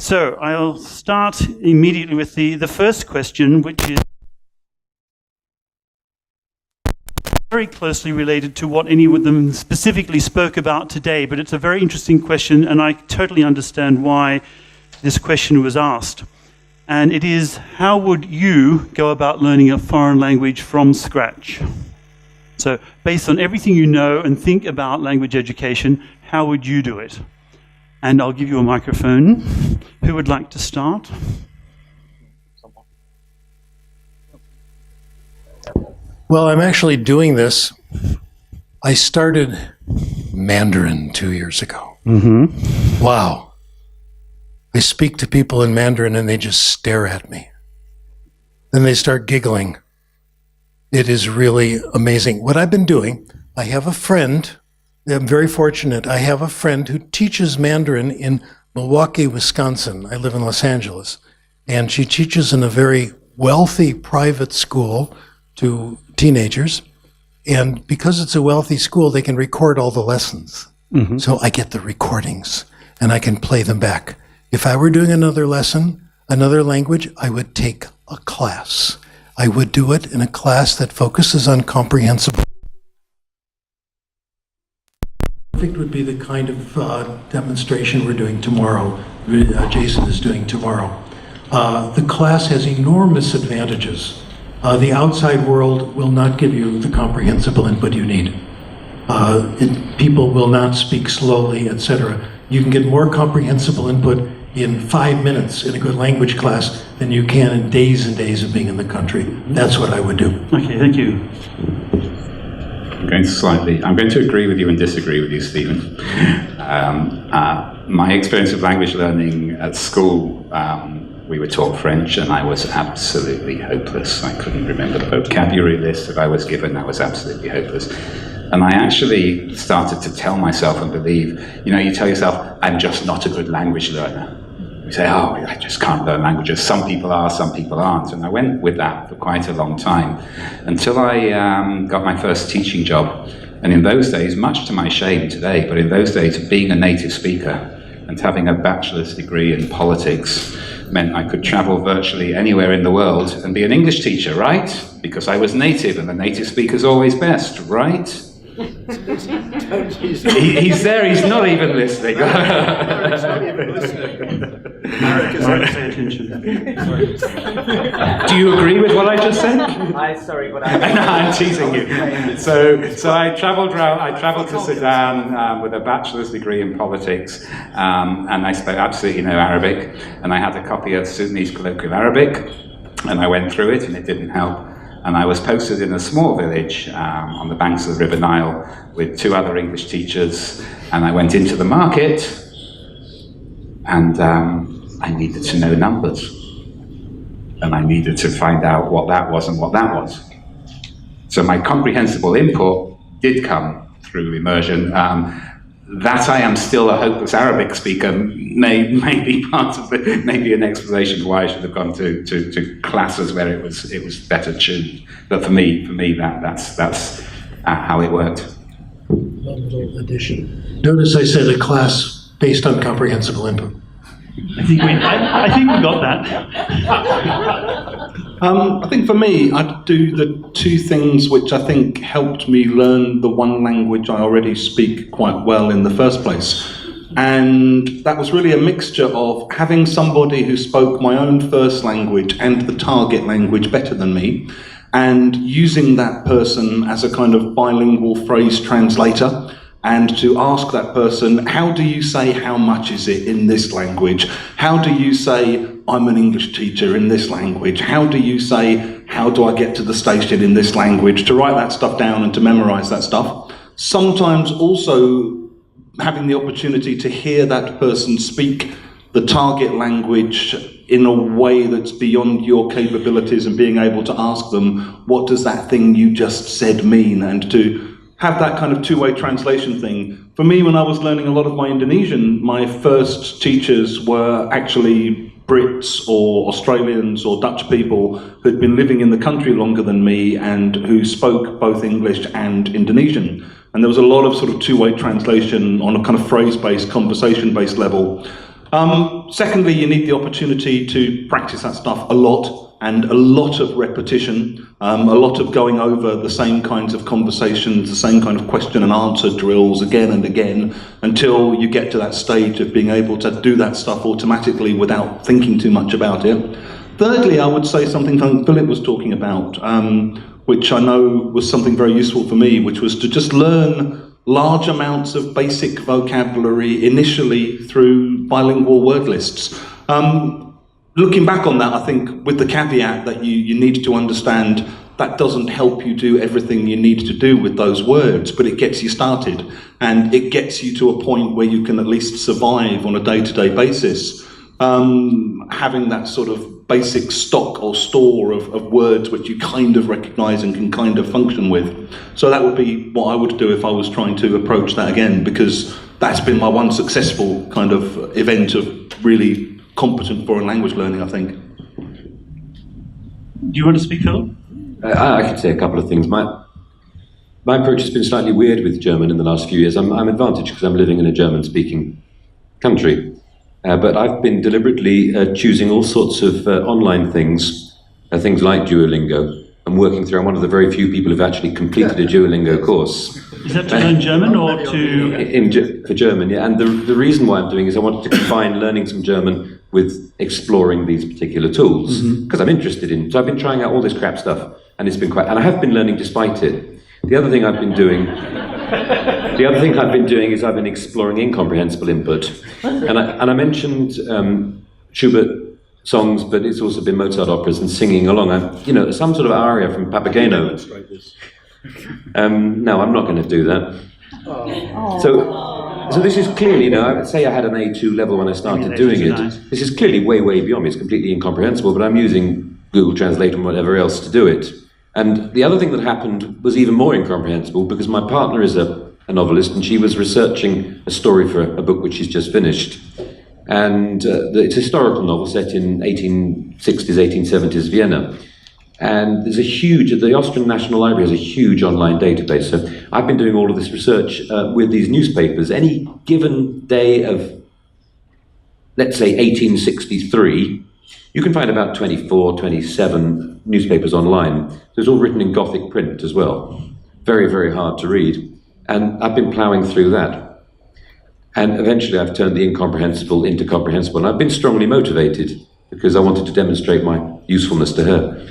So I'll start immediately with the first question, which is very closely related to what any of them specifically spoke about today, but it's a very interesting question, and I totally understand why this question was asked. And it is, how would you go about learning a foreign language from scratch? So based on everything you know and think about language education, how would you do it? And I'll give you a microphone. Who would like to start? Well, I'm actually doing this. I started Mandarin 2 years ago. Mm-hmm. Wow. I speak to people in Mandarin and they just stare at me. Then they start giggling. It is really amazing. What I've been doing, I have a friend, I'm very fortunate, I have a friend who teaches Mandarin in Milwaukee, Wisconsin. I live in Los Angeles. And she teaches in a very wealthy private school to teenagers. And because it's a wealthy school, they can record all the lessons. Mm-hmm. So I get the recordings and I can play them back. If I were doing another lesson, another language, I would take a class. I would do it in a class that focuses on comprehensible. Perfect would be the kind of demonstration we're doing tomorrow, Jason is doing tomorrow. The class has enormous advantages. The outside world will not give you the comprehensible input you need. People will not speak slowly, etc. You can get more comprehensible input in 5 minutes in a good language class than you can in days and days of being in the country. That's what I would do. Okay, thank you. I'm going to agree with you and disagree with you, Stephen. My experience of language learning at school, we were taught French and I was absolutely hopeless. I couldn't remember the vocabulary list that I was given. I was absolutely hopeless. And I actually started to tell myself and believe, you tell yourself, I'm just not a good language learner. You say, oh, I just can't learn languages. Some people are, some people aren't. And I went with that for quite a long time until I got my first teaching job. And in those days, much to my shame today, but in those days, being a native speaker and having a bachelor's degree in politics meant I could travel virtually anywhere in the world and be an English teacher, right? Because I was native and the native speaker's always best, right? He's there, he's not even listening. He's not even listening. Pay attention. Do you agree with what I just said? Sorry, but I'm teasing you. So I travelled to Sudan with a bachelor's degree in politics, and I spoke absolutely no Arabic, and I had a copy of Sudanese colloquial Arabic, and I went through it, and it didn't help. And I was posted in a small village on the banks of the River Nile with 2 other English teachers, and I went into the market, and I needed to know numbers. And I needed to find out what that was and what that was. So my comprehensible input did come through immersion. That I am still a hopeless Arabic speaker may be part of maybe an explanation why I should have gone to classes where it was better tuned. But for me, that's how it worked. One little addition. Notice I said a class based on comprehensible input. I think we got that. I think for me, I'd do the 2 things which I think helped me learn the one language I already speak quite well in the first place. And that was really a mixture of having somebody who spoke my own first language and the target language better than me, and using that person as a kind of bilingual phrase translator, and to ask that person, how do you say how much is it in this language? How do you say I'm an English teacher in this language? How do you say how do I get to the station in this language? To write that stuff down and to memorize that stuff. Sometimes also having the opportunity to hear that person speak the target language in a way that's beyond your capabilities and being able to ask them, what does that thing you just said mean? And to have that kind of 2-way translation thing. For me, when I was learning a lot of my Indonesian, my first teachers were actually Brits or Australians or Dutch people who'd been living in the country longer than me and who spoke both English and Indonesian. And there was a lot of sort of 2-way translation on a kind of phrase-based, conversation-based level. Secondly, you need the opportunity to practice that stuff a lot, and a lot of repetition, a lot of going over the same kinds of conversations, the same kind of question and answer drills again and again, until you get to that stage of being able to do that stuff automatically without thinking too much about it. Thirdly, I would say something Philip was talking about, which I know was something very useful for me, which was to just learn large amounts of basic vocabulary initially through bilingual word lists. Looking back on that, I think with the caveat that you need to understand that doesn't help you do everything you need to do with those words, but it gets you started, and it gets you to a point where you can at least survive on a day-to-day basis, having that sort of basic stock or store of words which you kind of recognise and can kind of function with. So that would be what I would do if I was trying to approach that again, because that's been my one successful kind of event of really competent foreign language learning, I think. Do you want to speak, Phil? I could say a couple of things. My approach has been slightly weird with German in the last few years. I'm advantaged because I'm living in a German-speaking country. But I've been deliberately choosing all sorts of online things like Duolingo. I'm working through, I'm one of the very few people who've actually completed a Duolingo course. Is that to learn German or to... For German, yeah. And the reason why I'm doing is I wanted to combine learning some German with exploring these particular tools, because I'm interested in. So I've been trying out all this crap stuff, and it's been and I have been learning despite it. The other thing I've been doing is I've been exploring incomprehensible input, and I mentioned Schubert songs, but it's also been Mozart operas and singing along. Some sort of aria from Papageno. No, I'm not going to do that. So this is clearly, I would say I had an A2 level when I started doing it. Nice. This is clearly way, way beyond me. It's completely incomprehensible, but I'm using Google Translate and whatever else to do it. And the other thing that happened was even more incomprehensible, because my partner is a novelist, and she was researching a story for a book which she's just finished. And it's a historical novel set in 1860s, 1870s Vienna. And there's the Austrian National Library has a huge online database. So I've been doing all of this research with these newspapers. Any given day of, let's say, 1863, you can find about 24, 27 newspapers online. So it's all written in Gothic print as well. Very, very hard to read. And I've been ploughing through that. And eventually I've turned the incomprehensible into comprehensible. And I've been strongly motivated, because I wanted to demonstrate my usefulness to her.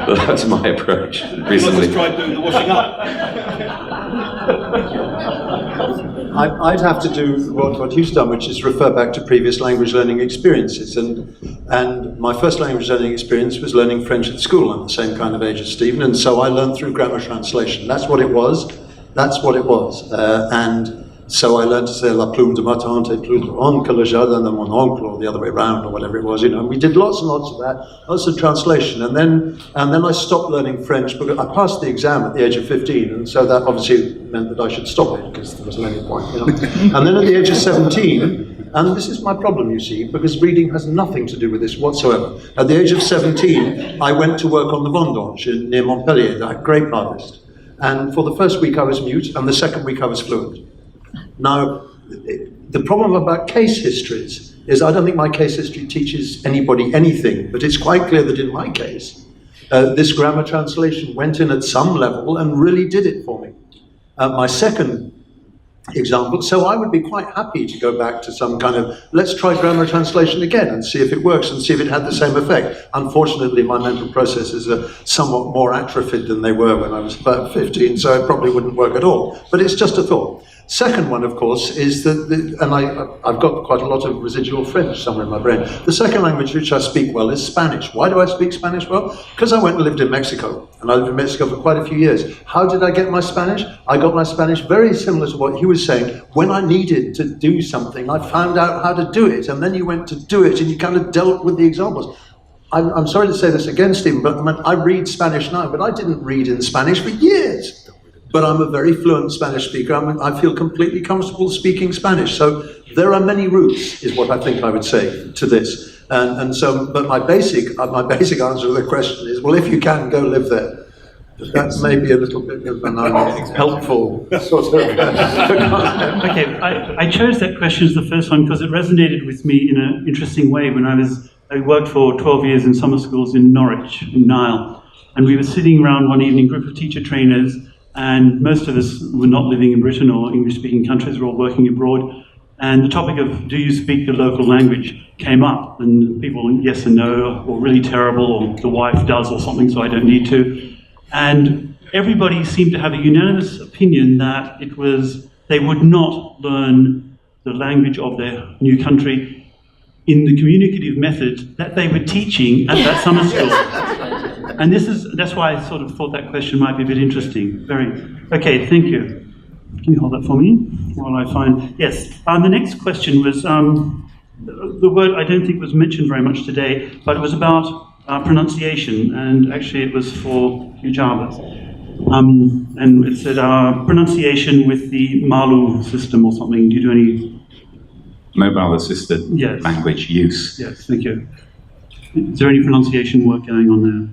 Well, that's my approach recently. Let's try doing the washing up. I'd have to do what Hugh's done, which is refer back to previous language learning experiences. And my first language learning experience was learning French at school. I'm the same kind of age as Stephen, and so I learned through grammar translation. That's what it was. And so I learned to say la plume de ma tante est plus grande que le jardin de mon oncle, or the other way around, or whatever it was. And we did lots and lots of that, lots of translation. And then I stopped learning French because I passed the exam at the age of 15, and so that obviously meant that I should stop it, because there wasn't any point. And then at the age of 17, and this is my problem, you see, because reading has nothing to do with this whatsoever. At the age of 17, I went to work on the vendange near Montpellier, that grape harvest. And for the first week I was mute, and the second week I was fluent. Now, the problem about case histories is I don't think my case history teaches anybody anything, but it's quite clear that in my case, this grammar translation went in at some level and really did it for me. My second example, so I would be quite happy to go back to some kind of, let's try grammar translation again and see if it works and see if it had the same effect. Unfortunately, my mental processes are somewhat more atrophied than they were when I was about 15, so it probably wouldn't work at all. But it's just a thought. Second one, of course, is and I've got quite a lot of residual French somewhere in my brain. The second language which I speak well is Spanish. Why do I speak Spanish well? Because I went and lived in Mexico, and I lived in Mexico for quite a few years. How did I get my Spanish? I got my Spanish very similar to what he was saying. When I needed to do something, I found out how to do it, and then you went to do it, and you kind of dealt with the examples. I'm sorry to say this again, Stephen, but I read Spanish now, but I didn't read in Spanish for years. But I'm a very fluent Spanish speaker. I feel completely comfortable speaking Spanish. So there are many routes, is what I think I would say to this. And so, but my basic answer to the question is, well, if you can, go live there. That may be a little bit of an unhelpful sort of. Okay, I chose that question as the first one because it resonated with me in an interesting way when I worked for 12 years in summer schools in Norwich, in Nile, and we were sitting around one evening, group of teacher trainers, and most of us were not living in Britain or English-speaking countries, we're all working abroad, and the topic of do you speak the local language came up, and people yes and no, or really terrible, or the wife does or something, so I don't need to. And everybody seemed to have a unanimous opinion that they would not learn the language of their new country in the communicative method that they were teaching at that summer school. And that's why I sort of thought that question might be a bit interesting. Okay, thank you. Can you hold that for me while I find? Yes. The next question was the word I don't think was mentioned very much today, but it was about pronunciation, and actually it was for Hugh Jarvis. And it said pronunciation with the Malu system or something. Do you do any? Mobile assisted language use. Yes, thank you. Is there any pronunciation work going on there?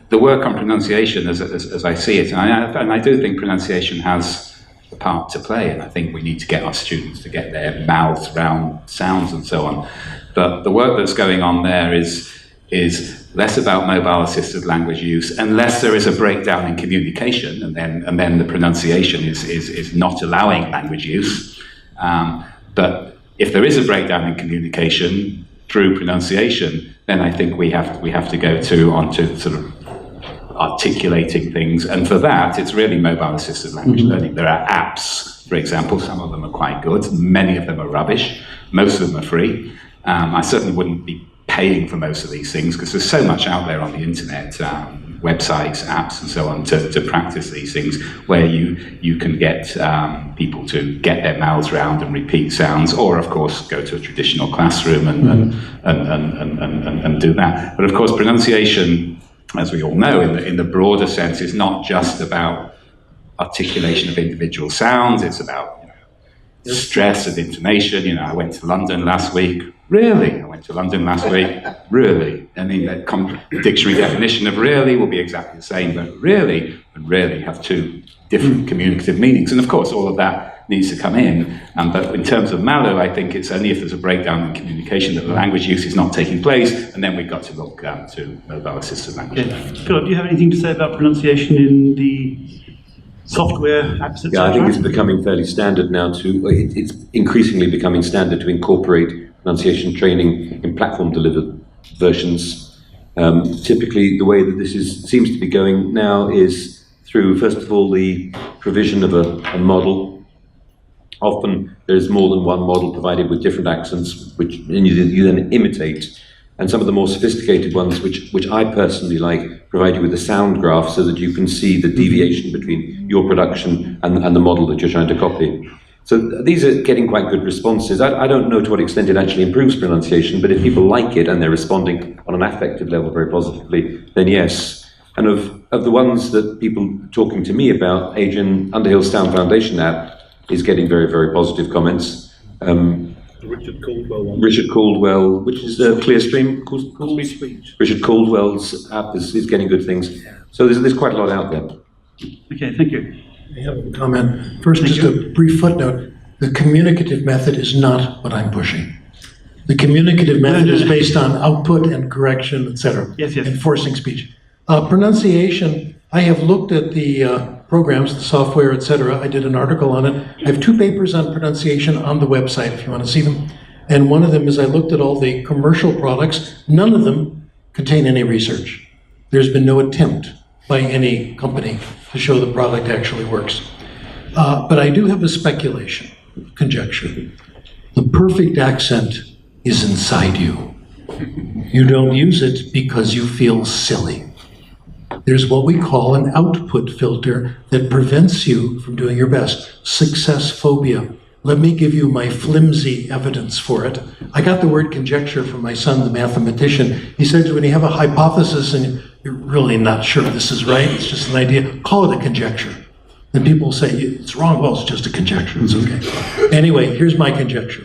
The work on pronunciation, as I see it, and I do think pronunciation has a part to play, and I think we need to get our students to get their mouths round sounds and so on. But the work that's going on there is less about mobile-assisted language use, unless there is a breakdown in communication, and then the pronunciation is not allowing language use. But if there is a breakdown in communication through pronunciation, then I think we have to go onto sort of articulating things, and for that it's really mobile-assisted language learning. There are apps, for example. Some of them are quite good, many of them are rubbish, most of them are free. I certainly wouldn't be paying for most of these things because there's so much out there on the internet, websites, apps and so on, to practice these things where you can get people to get their mouths round and repeat sounds, or of course go to a traditional classroom and do that. But of course pronunciation, as we all know, in the broader sense, is not just about articulation of individual sounds, it's about stress and intonation. I went to London last week. Really? I went to London last week. Really? I mean, the dictionary definition of really will be exactly the same, but really and really have two different communicative meanings. And of course, all of that needs to come in. But in terms of Malu, I think it's only if there's a breakdown in communication that the language use is not taking place, and then we've got to look to mobile-assisted language. Philip, do you have anything to say about pronunciation in the software apps, etc.? Yeah, I think it's becoming fairly standard now it's increasingly becoming standard to incorporate pronunciation training in platform-delivered versions. Typically, the way that this seems to be going now is through, first of all, the provision of a model. Often there's more than one model provided with different accents, which you then imitate. And some of the more sophisticated ones, which I personally like, provide you with a sound graph so that you can see the deviation between your production and the model that you're trying to copy. So these are getting quite good responses. I don't know to what extent it actually improves pronunciation, but if people like it and they're responding on an affective level very positively, then yes. And of the ones that people talking to me about, Adrian Underhill's Sound Foundation app is getting very, very positive comments. Richard Caldwell one. Richard Caldwell, which is Clearstream. Cool Speech. Richard Caldwell's app is getting good things. So there's quite a lot out there. Okay, thank you. I have a comment. First, just a brief footnote. The communicative method is not what I'm pushing. The communicative method is based on output and correction, etc. Yes. Enforcing speech. Pronunciation, I have looked at the programs, the software, etc. I did an article on it. I have 2 papers on pronunciation on the website if you want to see them. And one of them is I looked at all the commercial products. None of them contain any research. There's been no attempt by any company to show the product actually works. But I do have a speculation, conjecture. The perfect accent is inside you. You don't use it because you feel silly. There's what we call an output filter that prevents you from doing your best. Success phobia. Let me give you my flimsy evidence for it. I got the word conjecture from my son, the mathematician. He said when you have a hypothesis and you're really not sure this is right, it's just an idea, call it a conjecture. Then people say, it's wrong, well, it's just a conjecture, it's okay. Anyway, here's my conjecture.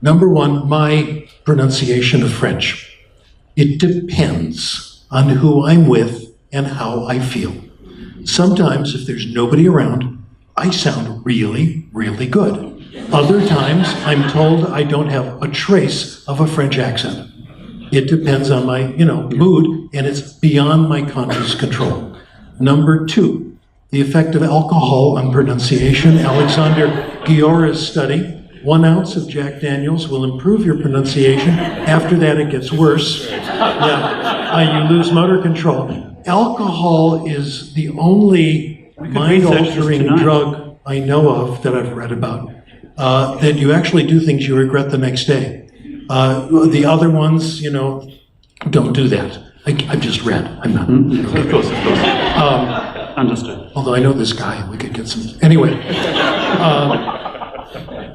Number 1, my pronunciation of French. It depends on who I'm with and how I feel. Sometimes, if there's nobody around, I sound really, really good. Other times, I'm told I don't have a trace of a French accent. It depends on my, mood, and it's beyond my conscious control. Number 2, the effect of alcohol on pronunciation. Alexander Giora's study, 1 ounce of Jack Daniels will improve your pronunciation. After that, it gets worse. You lose motor control. Alcohol is the only mind-altering drug I know of that I've read about, that you actually do things you regret the next day. The other ones, don't do that. I've just read. I'm not. Of course. Understood. Although I know this guy, we could get some. Anyway.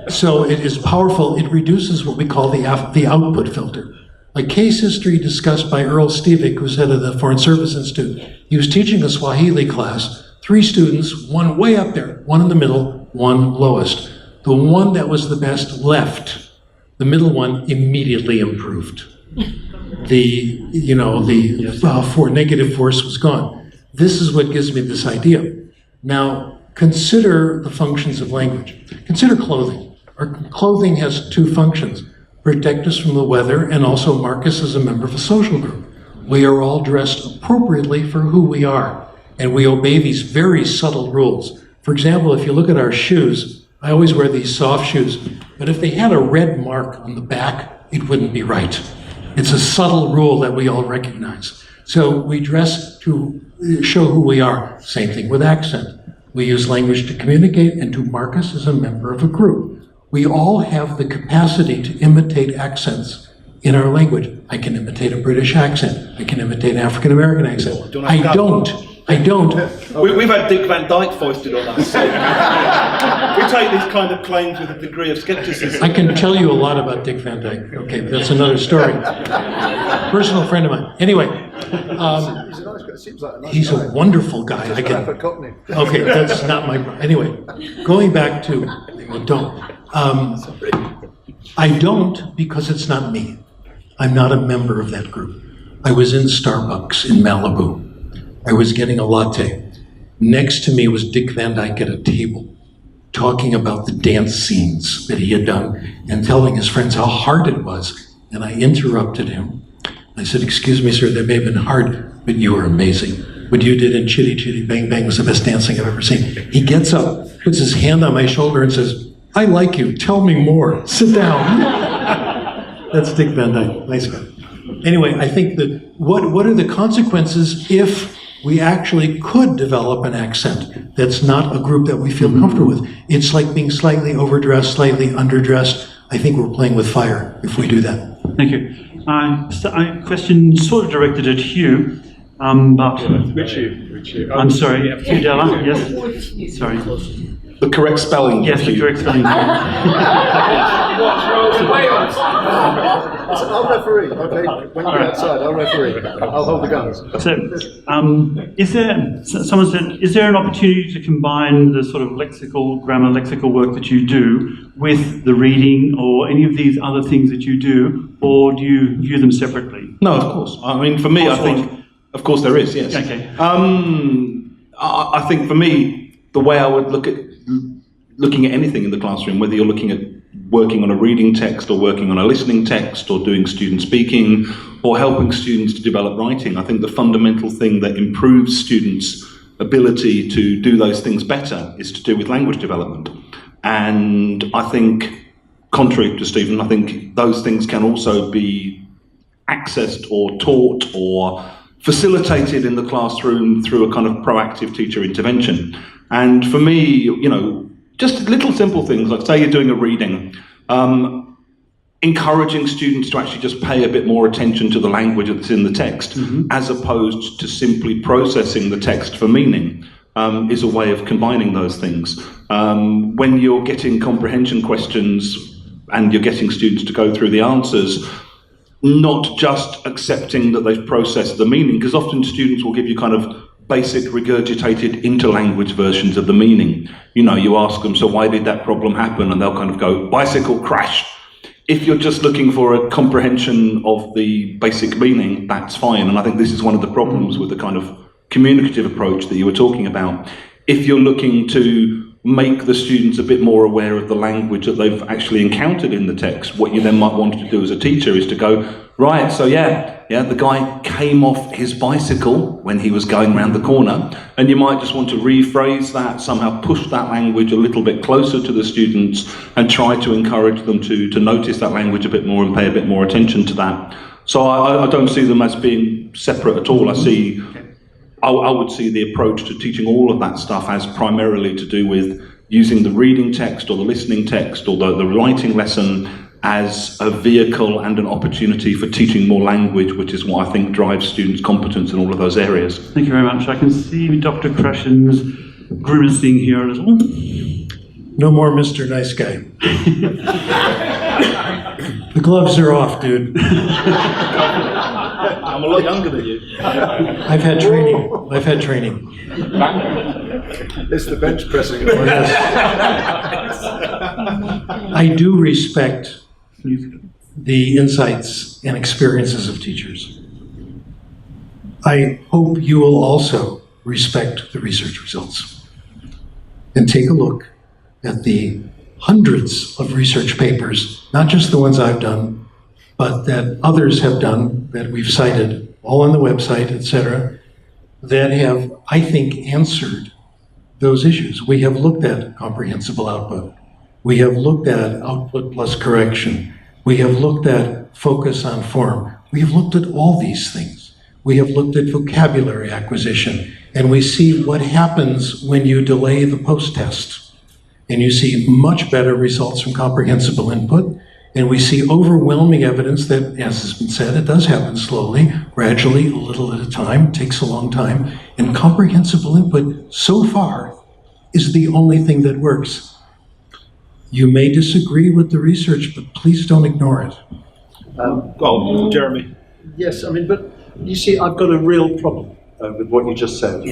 So it is powerful. It reduces what we call the output filter. A case history discussed by Earl Stevick, who's head of the Foreign Service Institute. He was teaching a Swahili class, 3 students, 1 way up there, 1 in the middle, 1 lowest. The one that was the best left. The middle one immediately improved. The negative force was gone. This is what gives me this idea. Now, consider the functions of language. Consider clothing. Our clothing has 2 functions. Protect us from the weather and also mark us as a member of a social group. We are all dressed appropriately for who we are, and we obey these very subtle rules. For example, if you look at our shoes, I always wear these soft shoes, but if they had a red mark on the back, it wouldn't be right. It's a subtle rule that we all recognize. So we dress to show who we are. Same thing with accent. We use language to communicate and to mark us as a member of a group. We all have the capacity to imitate accents in our language. I can imitate a British accent. I can imitate an African American accent. I don't. We've had Dick Van Dyke foisted on us. We take these kind of claims with a degree of skepticism. I can tell you a lot about Dick Van Dyke. Okay, but that's another story. Personal friend of mine. Anyway, he's a wonderful guy. Okay, that's not my. Anyway, going back to don't. I don't because it's not me. I'm not a member of that group. I was in Starbucks in Malibu. I was getting a latte. Next to me was Dick Van Dyke at a table, talking about the dance scenes that he had done and telling his friends how hard it was. And I interrupted him. I said, "Excuse me, sir, that may have been hard, but you were amazing. What you did in Chitty Chitty Bang Bang was the best dancing I've ever seen." He gets up, puts his hand on my shoulder and says, "I like you, tell me more, sit down." That's Dick Van Dyke, nice guy. Anyway, I think that what are the consequences if we actually could develop an accent that's not a group that we feel comfortable with? It's like being slightly overdressed, slightly underdressed. I think we're playing with fire if we do that. Thank you. A question sort of directed at Hugh, but... Which Hugh? I'm sorry, Hugh Dellar, yes? Sorry. The correct spelling. Yes, the correct spelling. I'll referee, okay? When you get outside, I'll referee. I'll hold the guns. So, someone said, is there an opportunity to combine the sort of grammar lexical work that you do with the reading or any of these other things that you do, or do you view them separately? No, of course. I mean, for me, I think, of course there is, yes. Okay. I think for me, the way I would looking at anything in the classroom, whether you're looking at working on a reading text or working on a listening text or doing student speaking or helping students to develop writing, I think the fundamental thing that improves students' ability to do those things better is to do with language development. And I think, contrary to Stephen, I think those things can also be accessed or taught or facilitated in the classroom through a kind of proactive teacher intervention. And for me, just little simple things, like say you're doing a reading, encouraging students to actually just pay a bit more attention to the language that's in the text, as opposed to simply processing the text for meaning, is a way of combining those things. When you're getting comprehension questions and you're getting students to go through the answers, not just accepting that they've processed the meaning, because often students will give you kind of basic regurgitated interlanguage versions of the meaning. You ask them, so why did that problem happen? And they'll kind of go, bicycle crash. If you're just looking for a comprehension of the basic meaning, that's fine. And I think this is one of the problems with the kind of communicative approach that you were talking about, if you're looking to make the students a bit more aware of the language that they've actually encountered in the text, what you then might want to do as a teacher is to go, right, so the guy came off his bicycle when he was going around the corner, and you might just want to rephrase that, somehow push that language a little bit closer to the students and try to encourage them to notice that language a bit more and pay a bit more attention to that. So I don't see them as being separate at all. I would see the approach to teaching all of that stuff as primarily to do with using the reading text or the listening text or the writing lesson as a vehicle and an opportunity for teaching more language, which is what I think drives students' competence in all of those areas. Thank you very much. I can see Dr. Krashen's grimacing here a little. No more Mr. Nice Guy. The gloves are off, dude. I'm a lot younger than you. I've had training. It's the bench pressing. I do respect the insights and experiences of teachers. I hope you will also respect the research results and take a look at the hundreds of research papers, not just the ones I've done, but that others have done, that we've cited, all on the website, etc., that have, I think, answered those issues. We have looked at comprehensible output. We have looked at output plus correction. We have looked at focus on form. We have looked at all these things. We have looked at vocabulary acquisition, and we see what happens when you delay the post-test. And you see much better results from comprehensible input. And we see overwhelming evidence that, as has been said, it does happen slowly, gradually, a little at a time, takes a long time. And comprehensible input, so far, is the only thing that works. You may disagree with the research, but please don't ignore it. Jeremy. Yes, but you see, I've got a real problem with what you just said.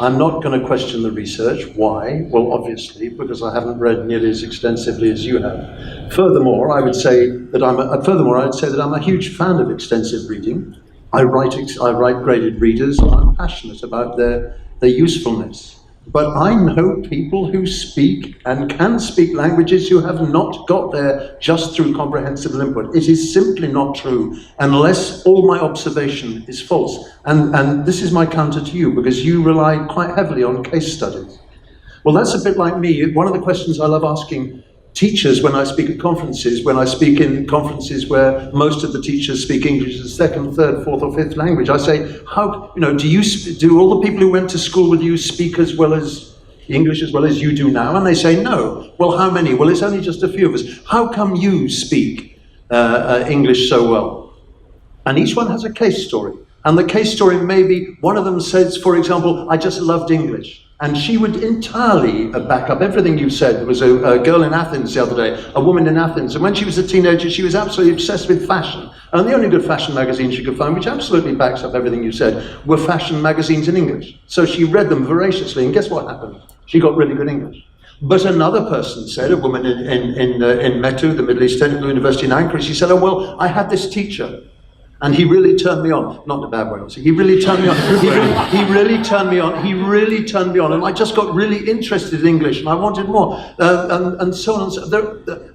I'm not going to question the research. Why? Well, obviously, because I haven't read nearly as extensively as you have. Furthermore, I would say that I'm a huge fan of extensive reading. I write graded readers, and I'm passionate about their usefulness. But I know people who speak and can speak languages who have not got there just through comprehensible input. It is simply not true, unless all my observation is false. And this is my counter to you, because you rely quite heavily on case studies. Well, that's a bit like me. One of the questions I love asking teachers when I speak at conferences, when I speak in conferences where most of the teachers speak English as a second, third, fourth, or fifth language, I say, do all the people who went to school with you speak as well as English as well as you do now? And they say, no. Well, how many? Well, it's only just a few of us. How come you speak English so well? And each one has a case story. And the case story maybe, one of them says, for example, I just loved English. And she would entirely back up everything you've said. There was a girl in Athens the other day, a woman in Athens, and when she was a teenager, she was absolutely obsessed with fashion. And the only good fashion magazine she could find, which absolutely backs up everything you said, were fashion magazines in English. So she read them voraciously, and guess what happened? She got really good English. But another person said, a woman in Metu, the Middle East Technical University in Ankara, she said, oh, well, I had this teacher. And he really turned me on. Not in a bad way, obviously. He really turned me on. He really turned me on. He really turned me on. And I just got really interested in English, and I wanted more. And so on.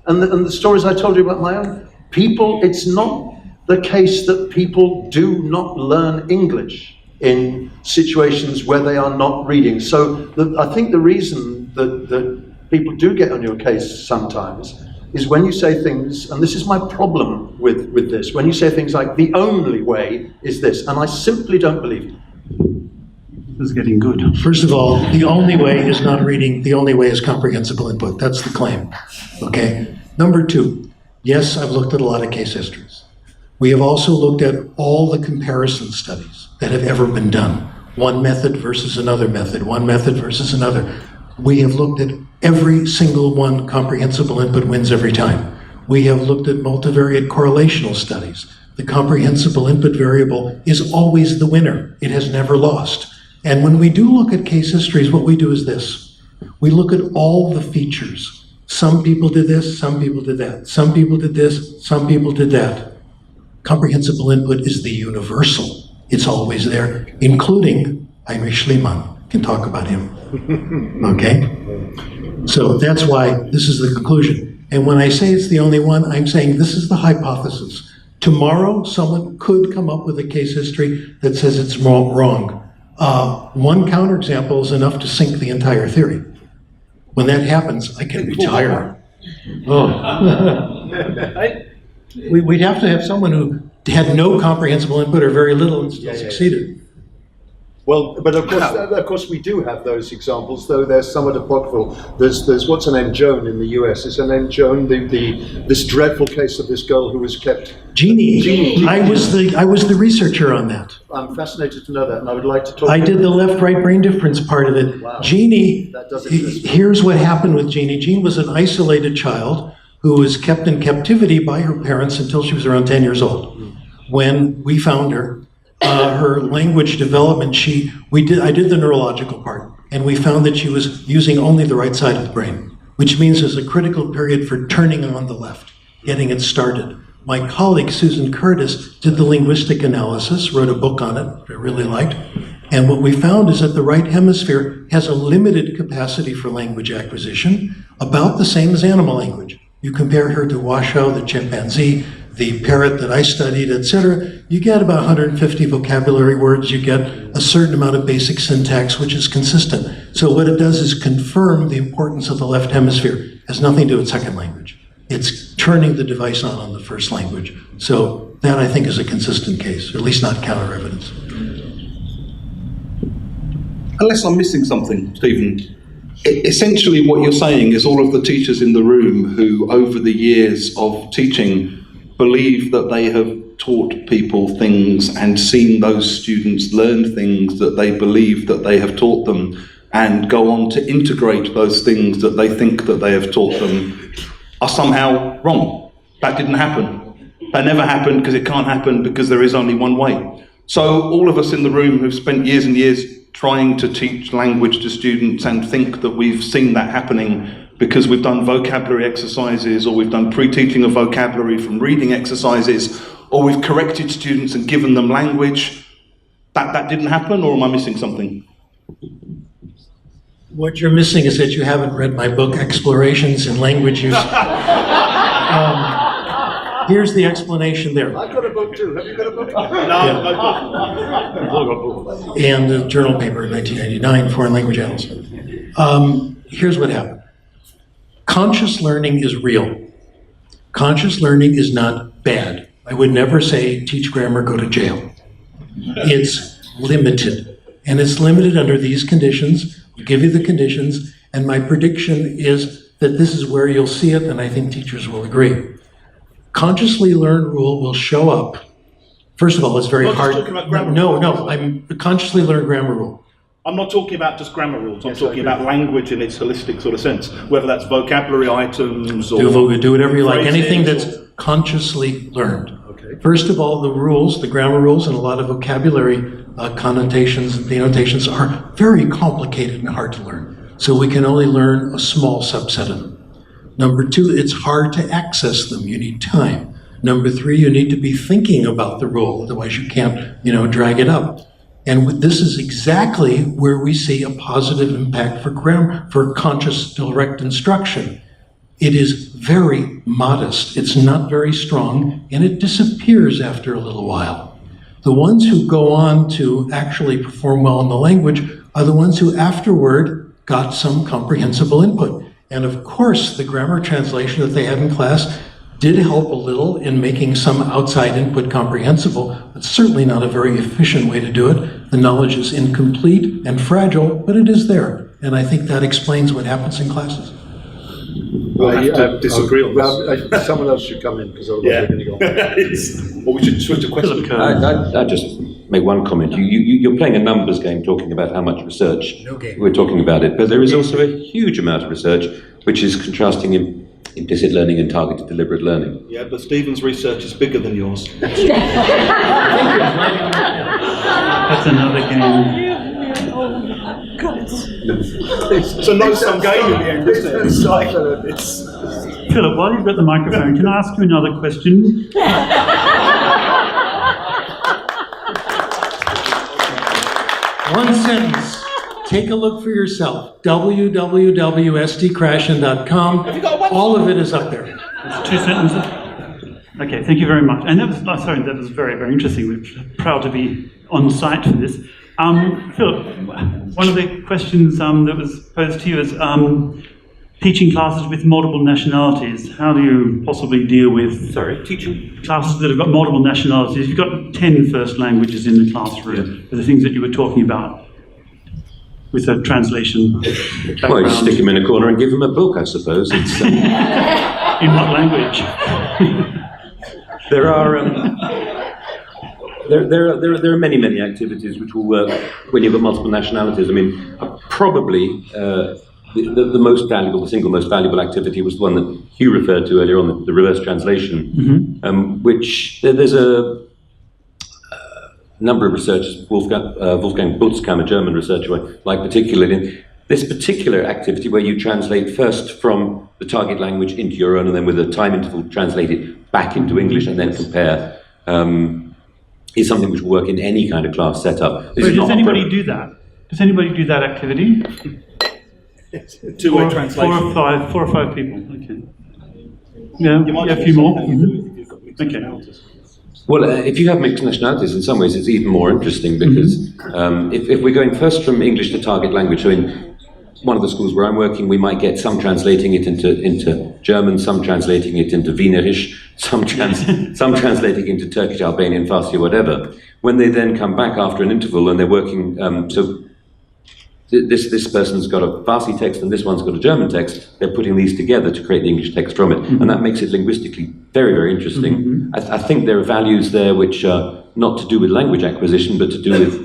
And the stories I told you about my own people, it's not the case that people do not learn English in situations where they are not reading. So I think the reason that people do get on your case sometimes is when you say things, and this is my problem with this, when you say things like, the only way is this, and I simply don't believe it. This is getting good. First of all, the only way is not reading, the only way is comprehensible input. That's the claim, okay? Number two, yes, I've looked at a lot of case histories. We have also looked at all the comparison studies that have ever been done. One method versus another method, one method versus another. We have looked at every single one. Comprehensible input wins every time. We have looked at multivariate correlational studies. The comprehensible input variable is always the winner. It has never lost. And when we do look at case histories, what we do is this. We look at all the features. Some people did this, some people did that. Some people did this, some people did that. Comprehensible input is the universal. It's always there, including Heinrich Schliemann. Can talk about him. Okay? So that's why this is the conclusion. And when I say it's the only one, I'm saying this is the hypothesis. Tomorrow, someone could come up with a case history that says it's wrong. One counterexample is enough to sink the entire theory. When that happens, I can retire. We'd have to have someone who had no comprehensible input or very little and still succeeded. Well, but of course we do have those examples, though they're somewhat apocryphal. There's what's her name, Joan in the US. Is her name Joan? This dreadful case of this girl who was kept. Jeannie. I was the researcher on that. I'm fascinated to know that, and I would like to talk. I did the left-right brain difference part of it. Wow. Jeannie. That does exist. Here's what happened with Jeannie. Jeannie was an isolated child who was kept in captivity by her parents until she was around 10 years old. When we found her. Her language development, I did the neurological part, and we found that she was using only the right side of the brain, which means there's a critical period for turning on the left, getting it started. My colleague, Susan Curtis, did the linguistic analysis, wrote a book on it, which I really liked, and what we found is that the right hemisphere has a limited capacity for language acquisition, about the same as animal language. You compare her to Washoe, the chimpanzee, the parrot that I studied, etc., you get about 150 vocabulary words, you get a certain amount of basic syntax, which is consistent. So what it does is confirm the importance of the left hemisphere. It has nothing to do with second language. It's turning the device on the first language. So that, I think, is a consistent case, or at least not counter evidence. Unless I'm missing something, Stephen. Essentially what you're saying is all of the teachers in the room who, over the years of teaching, believe that they have taught people things and seen those students learn things that they believe that they have taught them and go on to integrate those things that they think that they have taught them are somehow wrong. That didn't happen. That never happened because it can't happen because there is only one way. So all of us in the room who've spent years and years trying to teach language to students and think that we've seen that happening because we've done vocabulary exercises, or we've done pre-teaching of vocabulary from reading exercises, or we've corrected students and given them language. That didn't happen, or am I missing something? What you're missing is that you haven't read my book, Explorations in Language Use. Here's the explanation there. I've got a book too. Have you got a book? No. And a journal paper in 1999, Foreign Language Annals. Here's what happened. Conscious learning is real. Conscious learning is not bad. I would never say teach grammar, go to jail. It's limited. And it's limited under these conditions. I'll give you the conditions. And my prediction is that this is where you'll see it, and I think teachers will agree. Consciously learned rule will show up. First of all, it's very hard. Just talking about grammar No, I'm consciously learned grammar rule. I'm not talking about just grammar rules. I'm talking about language in its holistic sort of sense, whether that's vocabulary items or Do whatever you like. phrases Anything that's or- consciously learned. Okay. First of all, the rules, the grammar rules, and a lot of vocabulary connotations and denotations are very complicated and hard to learn. So we can only learn a small subset of them. Number two, it's hard to access them. You need time. Number three, you need to be thinking about the rule. Otherwise you can't, drag it up. And this is exactly where we see a positive impact for grammar, for conscious direct instruction. It is very modest, it's not very strong, and it disappears after a little while. The ones who go on to actually perform well in the language are the ones who afterward got some comprehensible input. And of course, the grammar translation that they had in class did help a little in making some outside input comprehensible, but certainly not a very efficient way to do it. The knowledge is incomplete and fragile, but it is there. And I think that explains what happens in classes. We'll have to disagree on this. Someone else should come in, because otherwise we're going to go. Well, we should switch to question. I just make one comment. You're playing a numbers game talking about how much research we're talking about it, but there is also a huge amount of research which is contrasting implicit learning and targeted deliberate learning. Yeah, but Stephen's research is bigger than yours. That's another game. It's a no-sum game in the end, isn't it? It's like, it's... Philip, while you've got the microphone, can I ask you another question? One sentence. Take a look for yourself. www.sdkrashen.com. All of it is up there. That's 2 sentences. Okay, thank you very much. And that was, that was very, very interesting. We're proud to be on site for this. Philip, one of the questions that was posed to you is teaching classes with multiple nationalities. How do you possibly deal with teaching classes that have got multiple nationalities? You've got 10 first languages in the classroom, the things that you were talking about with a translation background. Well, you stick them in a corner and give them a book, I suppose. It's, in what language? There are many activities which will work when you've got multiple nationalities. I mean, probably the most valuable, the single most valuable activity was the one that Hugh referred to earlier on, the reverse translation, which there's a number of researchers, Wolfgang Butzkamp, a German researcher I like particularly, in this particular activity where you translate first from the target language into your own and then with a time interval translate it back into English and then compare, is something which will work in any kind of class setup. Does anybody do that? Does anybody do that activity? Two-way translation. 4 or 5 people. Okay. Yeah, a few more. Okay. Well, if you have mixed nationalities, in some ways it's even more interesting because if we're going first from English to target language, so in one of the schools where I'm working, we might get some translating it into German, some translating it into Wienerisch, some translating into Turkish, Albanian, Farsi, or whatever. When they then come back after an interval and they're working, this person's got a Farsi text and this one's got a German text, they're putting these together to create the English text from it. And that makes it linguistically very, very interesting. I think there are values there which are not to do with language acquisition, but to do with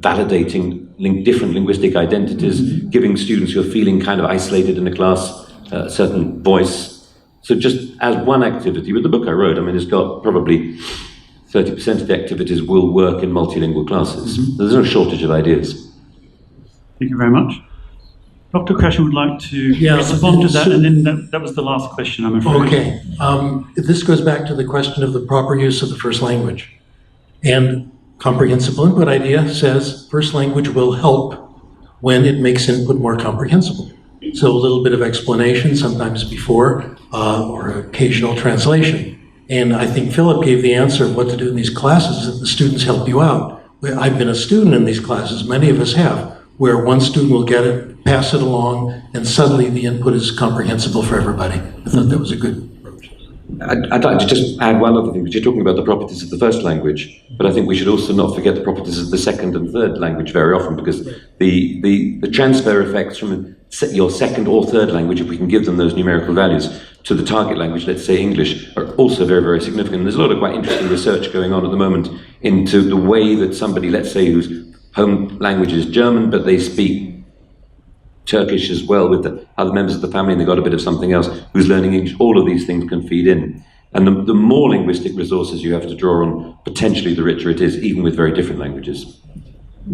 validating different linguistic identities, giving students who are feeling kind of isolated in a class a certain voice. So just as one activity, with the book I wrote, I mean, it's got probably 30% of the activities will work in multilingual classes. There's no shortage of ideas. Thank you very much. Dr. Krashen would like to respond to that, and then that was the last question, I'm afraid. Okay. This goes back to the question of the proper use of the first language. And comprehensible input idea says first language will help when it makes input more comprehensible. So a little bit of explanation, sometimes before, or occasional translation. And I think Philip gave the answer of what to do in these classes, that the students help you out. I've been a student in these classes, many of us have, where one student will get it, pass it along, and suddenly the input is comprehensible for everybody. I thought that was a good approach. I'd like to just add one other thing, because you're talking about the properties of the first language, but I think we should also not forget the properties of the second and third language very often, because the transfer effects from your second or third language, if we can give them those numerical values, to the target language, let's say English, are also very, very significant. And there's a lot of quite interesting research going on at the moment into the way that somebody, let's say, whose home language is German, but they speak Turkish as well with the other members of the family, and they've got a bit of something else, who's learning English. All of these things can feed in. And the more linguistic resources you have to draw on, potentially the richer it is, even with very different languages.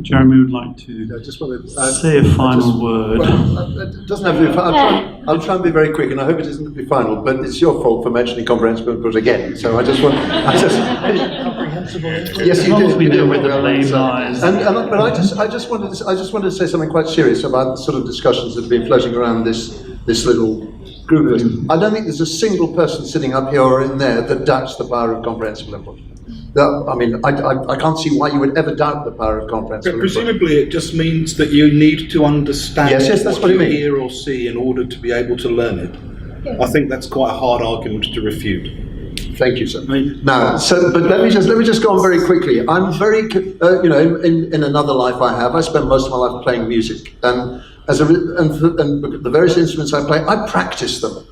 Jeremy would like to say a final word. Well, it doesn't have to be final. I'll try and be very quick, and I hope it isn't to be final, but it's your fault for mentioning comprehensible input again. So I just want... comprehensible input? Yes, you did. We know where the blame lies. But I just wanted to say something quite serious about the sort of discussions that have been floating around this little group. I don't think there's a single person sitting up here or in there that doubts the power of comprehensible input. I mean, I can't see why you would ever doubt the power of comprehensible input. Presumably it just means that you need to understand that's what you I mean. hear or see in order to be able to learn it. Yeah. I think that's quite a hard argument to refute. Thank you, sir. Now, but let me just go on very quickly. I'm very, in another life I spent most of my life playing music, and the various instruments I play, I practice them.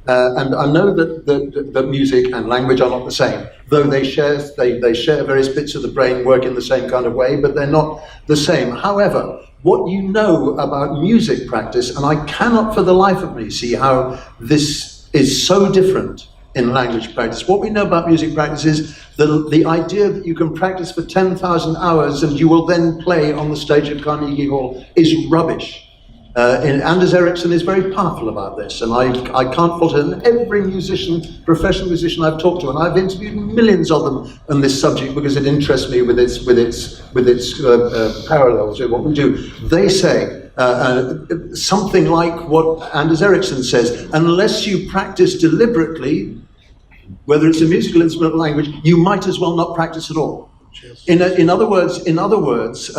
And I know that music and language are not the same, though they share various bits of the brain, work in the same kind of way, but they're not the same. However, what you know about music practice, and I cannot for the life of me see how this is so different in language practice. What we know about music practice is the idea that you can practice for 10,000 hours and you will then play on the stage at Carnegie Hall is rubbish. Anders Ericsson is very powerful about this, and I can't fault it. And every musician, professional musician I've talked to, and I've interviewed millions of them on this subject because it interests me with its parallels with what we do. They say something like what Anders Ericsson says: unless you practice deliberately, whether it's a musical instrument or language, you might as well not practice at all. In other words,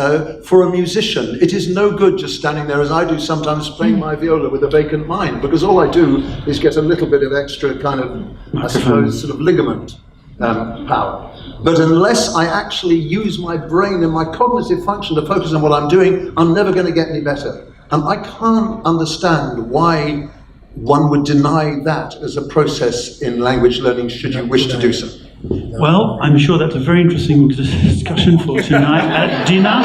for a musician, it is no good just standing there, as I do sometimes, playing my viola with a vacant mind, because all I do is get a little bit of extra kind of, I suppose, sort of ligament power. But unless I actually use my brain and my cognitive function to focus on what I'm doing, I'm never going to get any better. And I can't understand why one would deny that as a process in language learning, should you wish to do so. Well, I'm sure that's a very interesting discussion for tonight at dinner.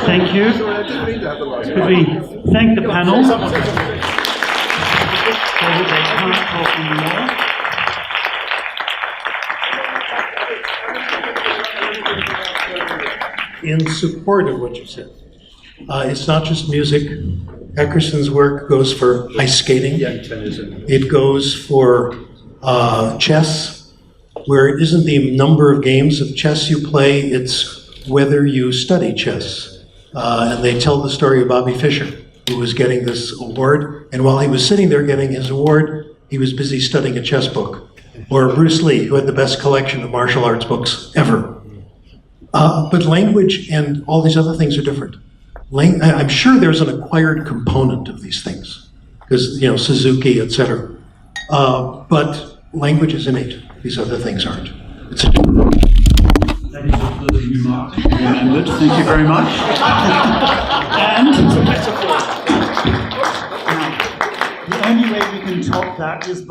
Thank you. Could we thank the panel? So that they can't talk anymore. In support of what you said, it's not just music. Eckerson's work goes for ice skating. It goes for chess, where it isn't the number of games of chess you play, it's whether you study chess. And they tell the story of Bobby Fischer, who was getting this award, and while he was sitting there getting his award, he was busy studying a chess book. Or Bruce Lee, who had the best collection of martial arts books ever. But language and all these other things are different. I'm sure there's an acquired component of these things, because, Suzuki, etc. But language is innate. These other things aren't. It's a That is a further remark. Remembered. Thank you very much. And the only way we can top that is